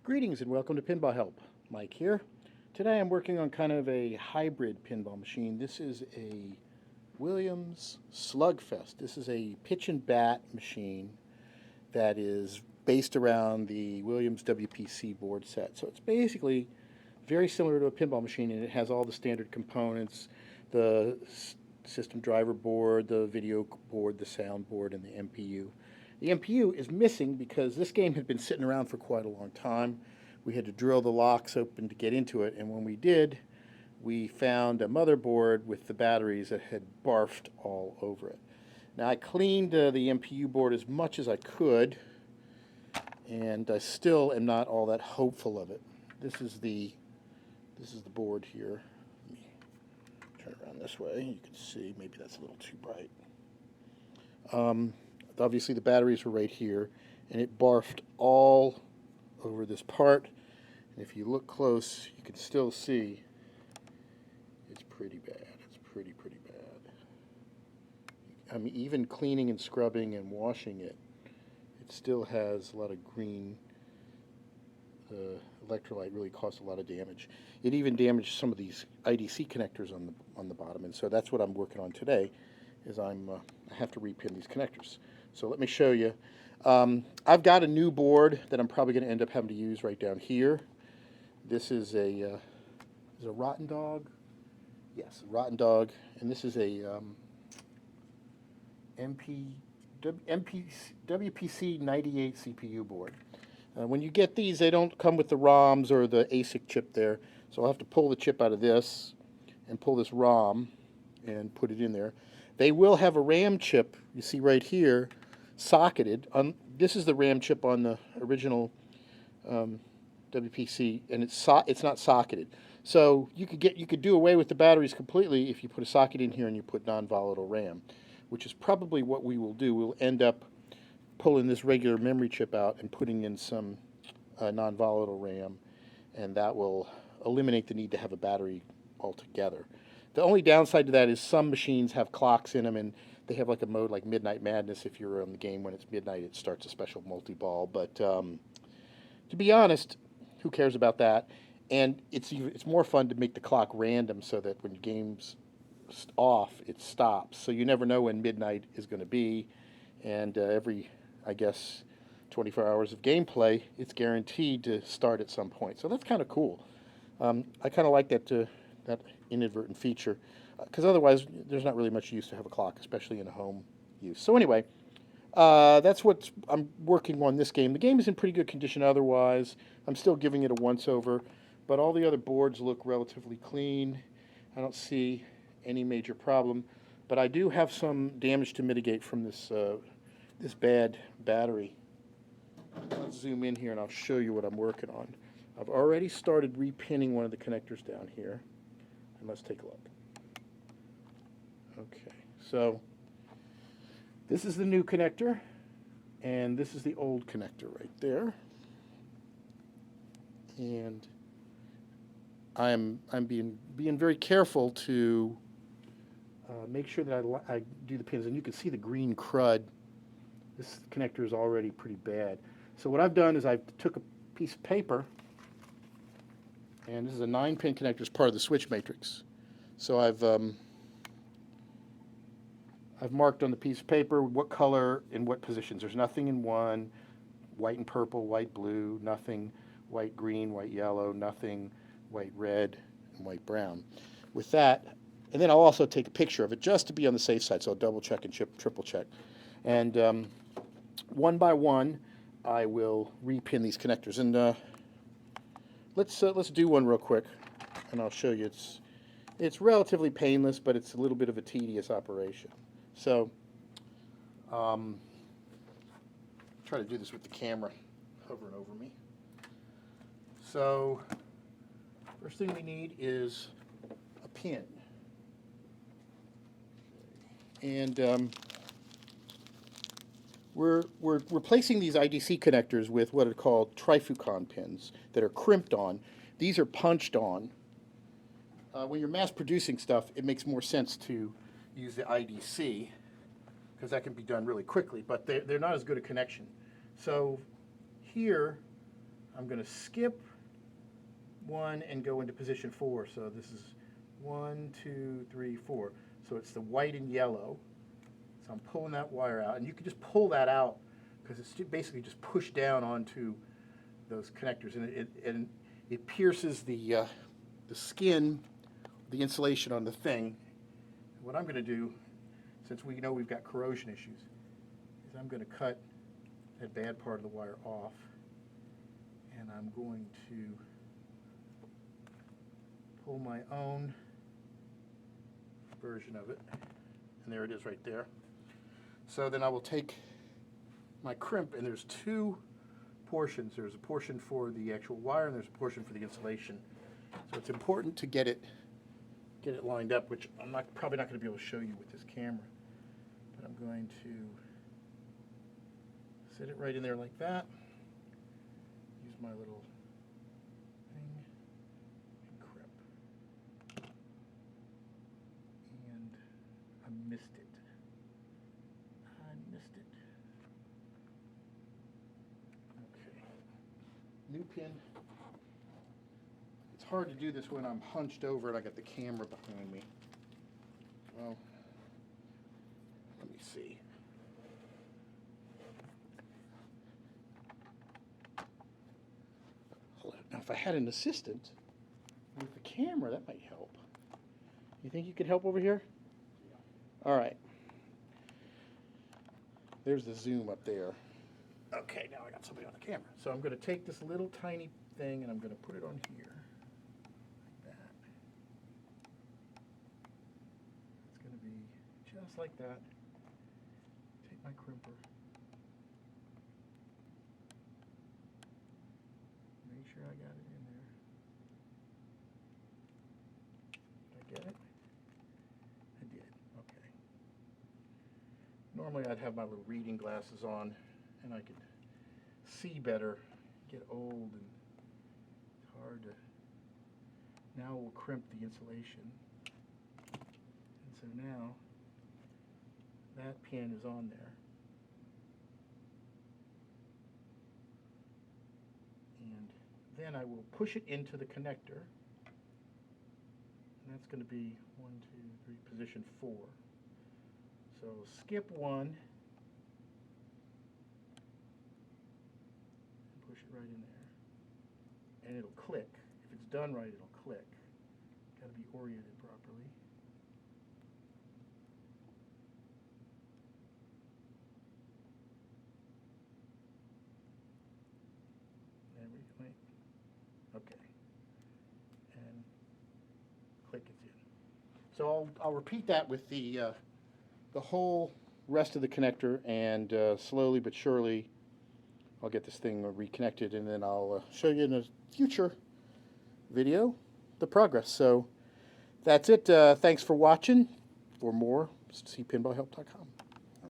Greetings and welcome to PinballHelp. Mike here. Today I'm working on kind of a hybrid pinball machine. This is a Williams Slugfest. This is a pitch and bat machine that is based around the Williams WPC board set. So it's basically very similar to a pinball machine, and it has all the standard components, the system driver board, the video board, the sound board, and the MPU. The MPU is missing because this game had been sitting around for quite a long time. We had to drill the locks open to get into it, and when we did, we found a motherboard with the batteries that had barfed all over it. Now I cleaned the MPU board as much as I could, and I still am not all that hopeful of it. This is the board here. Let me turn it around this way. You can see maybe that's a little too bright. Obviously the batteries were right here, and it barfed all over this part. And if you look close, you can still see it's pretty bad. It's pretty bad. I mean, even cleaning and scrubbing and washing it, it still has a lot of green. Electrolyte really caused a lot of damage. It even damaged some of these IDC connectors on the bottom, and so that's what I'm working on today. Is I have to repin these connectors. So let me show you. I've got a new board that I'm probably going to end up having to use right down here. This is a Rotten Dog. Yes, a Rotten Dog, and this is a WPC 98 CPU board. When you get these, they don't come with the ROMs or the ASIC chip there, so I'll have to pull the chip out of this and pull this ROM and put it in there. They will have a RAM chip, you see right here, socketed. This is the RAM chip on the original WPC, and it's not socketed. So you could do away with the batteries completely if you put a socket in here and you put non-volatile RAM, which is probably what we will do. We'll end up pulling this regular memory chip out and putting in some non-volatile RAM, and that will eliminate the need to have a battery altogether. The only downside to that is some machines have clocks in them, and they have like a mode like Midnight Madness. If you're on the game when it's midnight, it starts a special multi-ball. But to be honest, who cares about that? And it's more fun to make the clock random so that when the game's off, it stops. So you never know when midnight is going to be, and every, I guess, 24 hours of gameplay, it's guaranteed to start at some point. So that's kind of cool. I kind of like that inadvertent feature, because otherwise there's not really much use to have a clock, especially in a home use. So anyway, that's what I'm working on this game. The game is in pretty good condition otherwise. I'm still giving it a once-over, but all the other boards look relatively clean. I don't see any major problem, but I do have some damage to mitigate from this bad battery. Let's zoom in here and I'll show you what I'm working on. I've already started repinning one of the connectors down here. And let's take a look. Okay, so this is the new connector, and this is the old connector right there. And I'm being very careful to make sure that I do the pins. And you can see the green crud. This connector is already pretty bad. So what I've done is I took a piece of paper, and this is a 9-pin connector as part of the switch matrix. So I've marked on the piece of paper what color in what positions. There's nothing in one, white and purple, white blue, nothing white green, white yellow, nothing white red, and white brown. With that, and then I'll also take a picture of it just to be on the safe side, so I'll double check and triple check. And one by one, I will repin these connectors. And let's do one real quick, and I'll show you. It's relatively painless, but it's a little bit of a tedious operation. So try to do this with the camera hovering over me. So first thing we need is a pin, and we're replacing these IDC connectors with what are called trifucon pins that are crimped on. These are punched on. When you're mass producing stuff, it makes more sense to use the IDC because that can be done really quickly, but they're not as good a connection. So here I'm going to skip 1 and go into position 4. So this is 1, 2, 3, 4. So it's the white and yellow. So I'm pulling that wire out, and you can just pull that out because it's basically just pushed down onto those connectors, and it pierces the skin, the insulation on the thing. What I'm going to do, since we know we've got corrosion issues, is I'm going to cut that bad part of the wire off, and I'm going to pull my own version of it, and there it is right there. So then I will take my crimp, and there's 2 portions. There's a portion for the actual wire, and there's a portion for the insulation. So it's important to get it lined up, which I'm probably not going to be able to show you with this camera. But I'm going to sit it right in there like that. Use my little thing and crimp. And I missed it. Okay. New pin. It's hard to do this when I'm hunched over and I got the camera behind me. Well, let me see. Now, if I had an assistant with the camera, that might help. You think you could help over here? Yeah. All right. There's the zoom up there. Okay, now I got somebody on the camera. So I'm going to take this little tiny thing and I'm going to put it on here. Like that. It's going to be just like that. Take my crimper. Make sure I got it in there. Did I get it? I did. Okay. Normally I'd have my little reading glasses on and I could see better. Get old and it's hard to. Now we'll crimp the insulation. And so now that pin is on there. And then I will push it into the connector. And that's going to be 1, 2, 3, position 4. So skip 1 and push it right in there. And it'll click. If it's done right, it'll click. Got to be oriented properly. There we go. Okay. And click, it's in. So I'll repeat that with the whole rest of the connector, and slowly but surely I'll get this thing reconnected, and then I'll show you in a future video the progress. So that's it. Thanks for watching. For more, see pinballhelp.com.